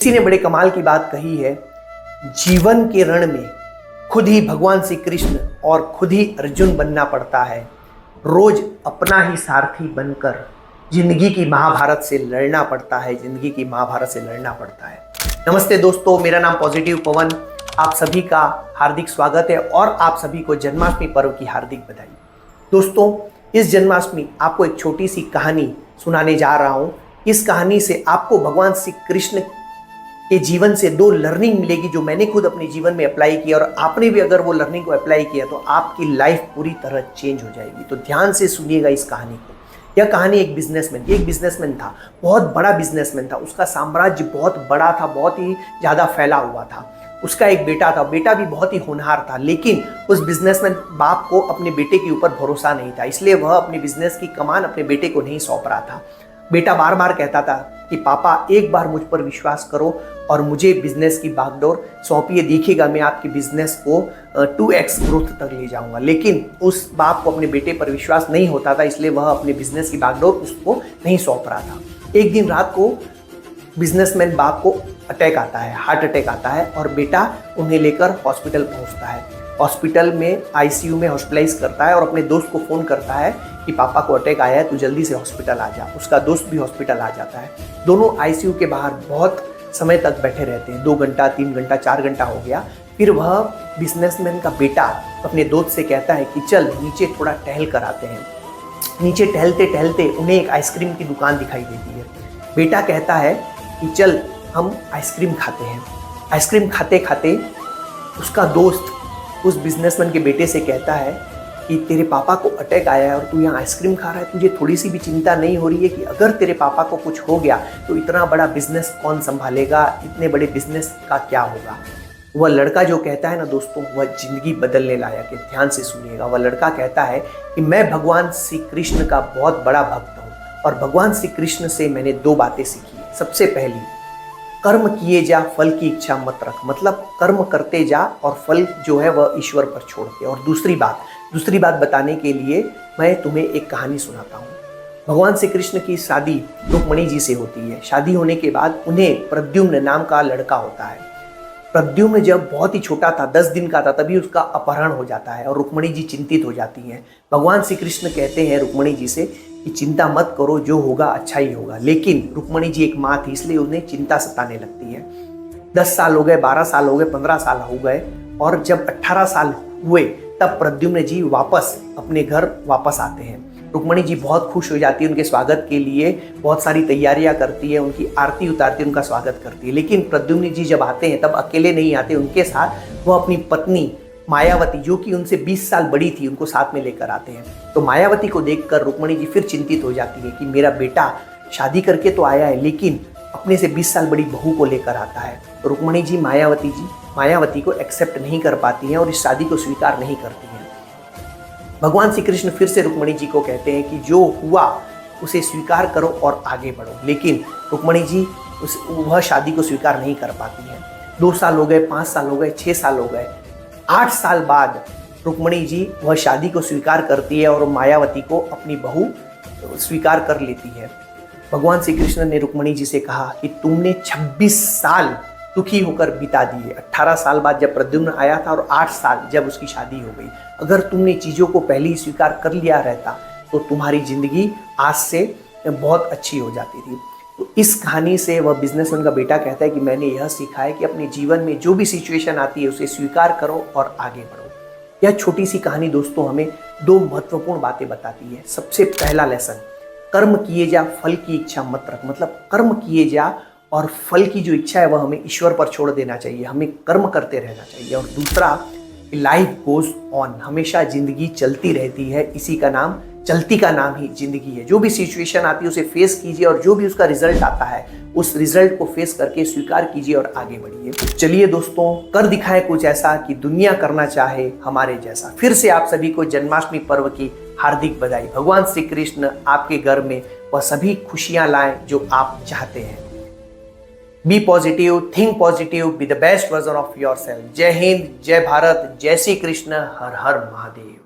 किसी ने बड़े कमाल की बात कही है, जीवन के रण में खुद ही भगवान श्री कृष्ण और खुद ही अर्जुन बनना पड़ता है। रोज अपना ही सारथी बनकर जिंदगी की महाभारत से लड़ना पड़ता है, जिंदगी की महाभारत से लड़ना पड़ता है। नमस्ते दोस्तों, मेरा नाम पॉजिटिव पवन, आप सभी का हार्दिक स्वागत है और आप सभी को जन्माष्टमी पर्व की हार्दिक बधाई। दोस्तों, इस जन्माष्टमी आपको एक छोटी सी कहानी सुनाने जा रहा हूँ। इस कहानी से आपको भगवान श्री कृष्ण के जीवन से दो लर्निंग मिलेगी जो मैंने खुद अपने जीवन में अप्लाई किया, और आपने भी अगर वो लर्निंग को अप्लाई किया तो आपकी लाइफ पूरी तरह चेंज हो जाएगी। तो ध्यान से सुनिएगा इस कहानी को। यह कहानी एक बिजनेसमैन था, बहुत बड़ा बिजनेसमैन था। उसका साम्राज्य बहुत बड़ा था, बहुत ही ज़्यादा फैला हुआ था। उसका एक बेटा था, बेटा भी बहुत ही होनहार था, लेकिन उस बिजनेसमैन बाप को अपने बेटे के ऊपर भरोसा नहीं था, इसलिए वह अपने बिजनेस की कमान अपने बेटे को नहीं सौंप रहा था। बेटा बार बार कहता था कि पापा एक बार मुझ पर विश्वास करो और मुझे बिजनेस की बागडोर सौंपिए, देखिएगा मैं आपके बिजनेस को 2x ग्रोथ तक ले जाऊंगा। लेकिन उस बाप को अपने बेटे पर विश्वास नहीं होता था, इसलिए वह अपने बिजनेस की बागडोर उसको नहीं सौंप रहा था। एक दिन रात को बिजनेसमैन बाप को अटैक आता है, हार्ट अटैक आता है, और बेटा उन्हें लेकर हॉस्पिटल पहुंचता है। हॉस्पिटल में आईसीयू में हॉस्पिटलाइज करता है और अपने दोस्त को फ़ोन करता है कि पापा को अटैक आया है, तू जल्दी से हॉस्पिटल आ जा। उसका दोस्त भी हॉस्पिटल आ जाता है। दोनों आईसीयू के बाहर बहुत समय तक बैठे रहते हैं, 2 घंटा 3 घंटा 4 घंटा हो गया। फिर वह बिजनेसमैन का बेटा अपने दोस्त से कहता है कि चल नीचे थोड़ा टहल कर आते हैं। नीचे टहलते टहलते उन्हें एक आइसक्रीम की दुकान दिखाई देती है। बेटा कहता है कि चल हम आइसक्रीम खाते हैं। आइसक्रीम खाते खाते उसका दोस्त उस बिजनेसमैन के बेटे से कहता है कि तेरे पापा को अटैक आया है और तू यहाँ आइसक्रीम खा रहा है, तुझे थोड़ी सी भी चिंता नहीं हो रही है कि अगर तेरे पापा को कुछ हो गया तो इतना बड़ा बिजनेस कौन संभालेगा, इतने बड़े बिजनेस का क्या होगा। वह लड़का जो कहता है ना दोस्तों, वह जिंदगी बदलने लायक है। ध्यान से सुनिएगा। वह लड़का कहता है कि मैं भगवान श्री कृष्ण का बहुत बड़ा भक्त हूँ और भगवान श्री कृष्ण से मैंने 2 बातें सीखी। सबसे पहली, कर्म किए जा, फल की इच्छा मत रख, मतलब कर्म करते जा और फल जो है वह ईश्वर पर छोड़ दे। और दूसरी बात बताने के लिए मैं तुम्हें एक कहानी सुनाता हूँ। भगवान श्री कृष्ण की शादी रुक्मिणी जी से होती है। शादी होने के बाद उन्हें प्रद्युम्न नाम का लड़का होता है। प्रद्युम्न जब बहुत ही छोटा था, 10 दिन का था, तभी उसका अपहरण हो जाता है और रुक्मिणी जी चिंतित हो जाती हैं। भगवान श्री कृष्ण कहते हैं रुक्मिणी जी से कि चिंता मत करो, जो होगा अच्छा ही होगा। लेकिन रुक्मिणी जी एक माँ थी, इसलिए उन्हें चिंता सताने लगती है। 10 साल हो गए, 12 साल हो गए, 15 साल हो गए, और जब 18 साल हुए तब प्रद्युम्न जी वापस अपने घर वापस आते हैं। रुक्मिणी जी बहुत खुश हो जाती है, उनके स्वागत के लिए बहुत सारी तैयारियां करती है, उनकी आरती उतारती है, उनका स्वागत करती है। लेकिन प्रद्युम्न जी जब आते हैं तब अकेले नहीं आते, उनके साथ वो अपनी पत्नी मायावती, जो कि उनसे 20 साल बड़ी थी, उनको साथ में लेकर आते हैं। तो मायावती को देखकर रुक्मिणी जी फिर चिंतित हो जाती है कि मेरा बेटा शादी करके तो आया है, लेकिन अपने से 20 साल बड़ी बहू को लेकर आता है। तो रुक्मिणी जी मायावती को एक्सेप्ट नहीं कर पाती हैं और इस शादी को स्वीकार नहीं करती हैं। भगवान श्री कृष्ण फिर से रुक्मिणी जी को कहते हैं कि जो हुआ उसे स्वीकार करो और आगे बढ़ो। लेकिन रुक्मिणी जी वह शादी को स्वीकार नहीं कर पाती हैं। 2 साल हो गए, 5 साल हो गए, 6 साल हो गए, 8 साल बाद रुक्मिणी जी वह शादी को स्वीकार करती है और मायावती को अपनी बहू स्वीकार कर लेती है। भगवान श्री कृष्ण ने रुक्मिणी जी से कहा कि तुमने 26 साल दुखी होकर बिता दिए। 18 साल बाद जब प्रद्युम्न आया था और 8 साल जब उसकी शादी हो गई। अगर तुमने चीज़ों को पहले ही स्वीकार कर लिया रहता तो तुम्हारी जिंदगी आज से बहुत अच्छी हो जाती थी। तो इस कहानी से वह बिजनेसमैन का बेटा कहता है कि मैंने यह सीखा है कि अपने जीवन में जो भी सिचुएशन आती है उसे स्वीकार करो और आगे बढ़ो। यह छोटी सी कहानी दोस्तों हमें 2 महत्वपूर्ण बातें बताती है। सबसे पहला लेसन, कर्म किए जा, फल की इच्छा मत रख, मतलब कर्म किए जा और फल की जो इच्छा है वह हमें ईश्वर पर छोड़ देना चाहिए, हमें कर्म करते रहना चाहिए। और दूसरा, लाइफ गोज ऑन, हमेशा जिंदगी चलती रहती है, इसी का नाम, चलती का नाम ही जिंदगी है। जो भी सिचुएशन आती है उसे फेस कीजिए और जो भी उसका रिजल्ट आता है उस रिजल्ट को फेस करके स्वीकार कीजिए और आगे बढ़िए। चलिए दोस्तों, कर दिखाएं कुछ ऐसा कि दुनिया करना चाहे हमारे जैसा। फिर से आप सभी को जन्माष्टमी पर्व की हार्दिक बधाई। भगवान श्री कृष्ण आपके घर में वह सभी खुशियां लाएं जो आप चाहते हैं। Be positive, think positive, be the best version of yourself. जय हिंद, जय भारत, जय श्री कृष्ण, हर हर महादेव।